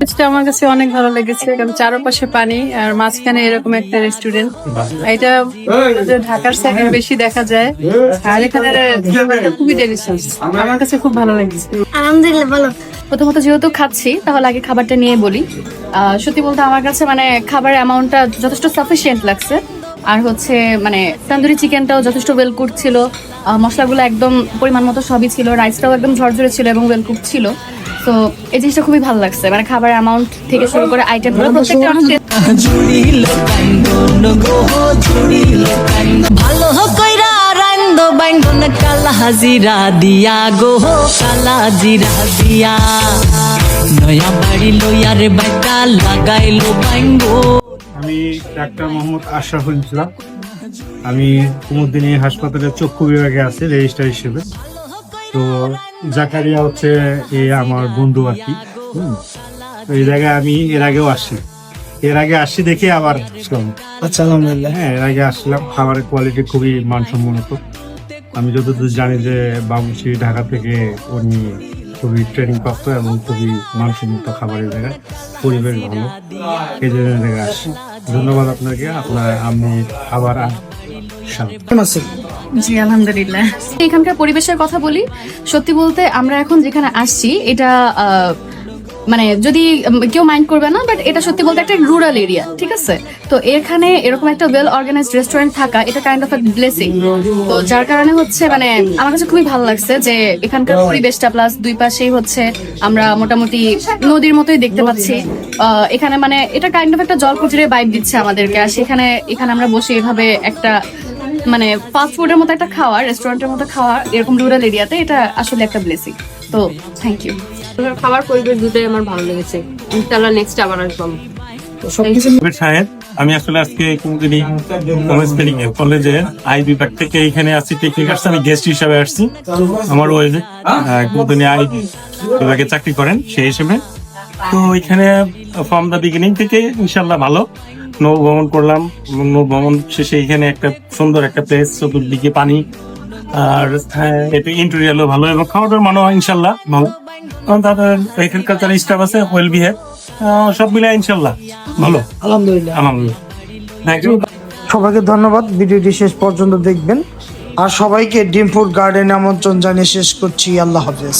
আমার কাছে অনেক ভালো লেগেছে, কারণ চারপাশে পানি আর মাঝখানে এরকম একটা রেস্টুরেন্ট। এটা ঢাকার সাইডে বেশি দেখা যায়, আর এখানে খুবই ডেলিশিয়াস। আমার কাছে খুব ভালো লেগেছে। আলহামদুলিল্লাহ ভালো। প্রথমত যেহেতু খাচ্ছি, তাহলে আগে খাবারটা নিয়ে বলি। সত্যি বলতে আমার কাছে মানে খাবারের অ্যামাউন্টটা যথেষ্ট সাফিসিয়েন্ট লাগছে। আর হচ্ছে মানে তন্দুরি চিকেনটাও যথেষ্ট ওয়েল কুক ছিল, মশলাগুলো একদম পরিমাণ মতো সবই ছিল, রাইসটাও একদম ঝরঝরে ছিল এবং ওয়েল কুক ছিল। তো এই জিনিসটা খুবই ভালো লাগছে, মানে খাবার অ্যামাউন্ট থেকে শুরু করে আইটেমগুলো প্রত্যেকটা ভালো কইরা রান্দো বাইন্দন কালা হাজিরা দিয়া গো কালা জিরা দিয়া নয়া বাড়ি লইয়ারে বাইটা লাগাইলো বাইঙ্গো। আমি ডাক্তার মোহাম্মদ আশরাফুল ইসলাম। আমি কুমুদিনী হাসপাতালের চক্ষু বিভাগে আছি রেজিস্ট্রার হিসেবে। তো জাকারিয়া হচ্ছে আমার বন্ধু আর কি। তো এই জায়গায় আমি এর আগে আসছি দেখে আবার আসলাম। আচ্ছা, আলহামদুলিল্লাহ। হ্যাঁ, এর আগে আসলাম। খাবারের কোয়ালিটি খুবই মানসম্মত। আমি যতদূর জানি যে বাবুর্চি ঢাকা থেকে উনি খুবই ট্রেনিং প্রাপ্ত এবং খুবই মানসম্মত খাবারের জায়গায়, পরিবেশ ভালো, এই জন্য জায়গায় আসি। ধন্যবাদ আপনাকে। আমি আবার জি আলহামদুলিল্লাহ। এখানকার পরিবেশের কথা বলি, সত্যি বলতে আমরা এখন যেখানে আসছি এটা মানে যদি কেউ মাইন্ড করবে না, বাট এটা সত্যি বলতে একটা রুরাল এরিয়া, ঠিক আছে? তো এখানে এরকম একটা ওয়েল অর্গানাইজড রেস্টুরেন্ট থাকা এটা কাইন্ড অফ একটা ব্লেসিং। তো যার কারণে হচ্ছে মানে আমার কাছে খুবই ভালো লাগছে যে এখানকার পরিবেশটা, প্লাস দুই পাশেই হচ্ছে আমরা মোটামুটি নদীর মতোই দেখতে পাচ্ছি। এখানে মানে এটা কাইন্ড অফ একটা জলকুটিরে ভাইব দিচ্ছে আমাদেরকে। আর এখানে আমরা বসে এভাবে একটা মানে ফাস্ট ফুডের মতো একটা খাওয়া, রেস্টুরেন্টের মতো খাওয়া এরকম রুরাল এরিয়াতে, এটা আসলে একটা ব্লেসিং। তো থ্যাংক ইউ। খাবার পরিবেশ দুটোই আমার ভালো লেগেছে। ইনশাআল্লাহ নেক্সট আবার আসবো। সাহেব, আমি আসলে আজকে কুমুদিনী কলেজে আই বিভাগ থেকে এখানে আসছি, টেকনিক আসছি, আমি গেস্ট হিসাবে আসছি। আমার ওই কুমুদিনী আই বিভাগে চাকরি করেন সেই হিসেবে। তো এখানে ফ্রম দ্য বিগিনিং থেকে ইনশাল্লাহ ভালো। নৌ ভ্রমণ করলাম, নৌ ভ্রমণ শেষে এখানে একটা সুন্দর একটা প্লেস, চতুর্দিকে পানি, আর এটা ইন্টেরিয়ারও ভালো এবং খাওয়াটার মানও ইনশাল্লাহ ভালো। কারণ তাদের এখানকার যারা স্টাফ আছে ওয়েল বিহেভ, সব মিলে ইনশাল্লাহ ভালো। আলহামদুলিল্লাহ। Thank you. সবাইকে ধন্যবাদ, ভিডিওটি শেষ পর্যন্ত দেখবেন। আর সবাইকে ডিম ফুড গার্ডেনে আমন্ত্রণ জানিয়ে শেষ করছি। আল্লাহ হাফেজ।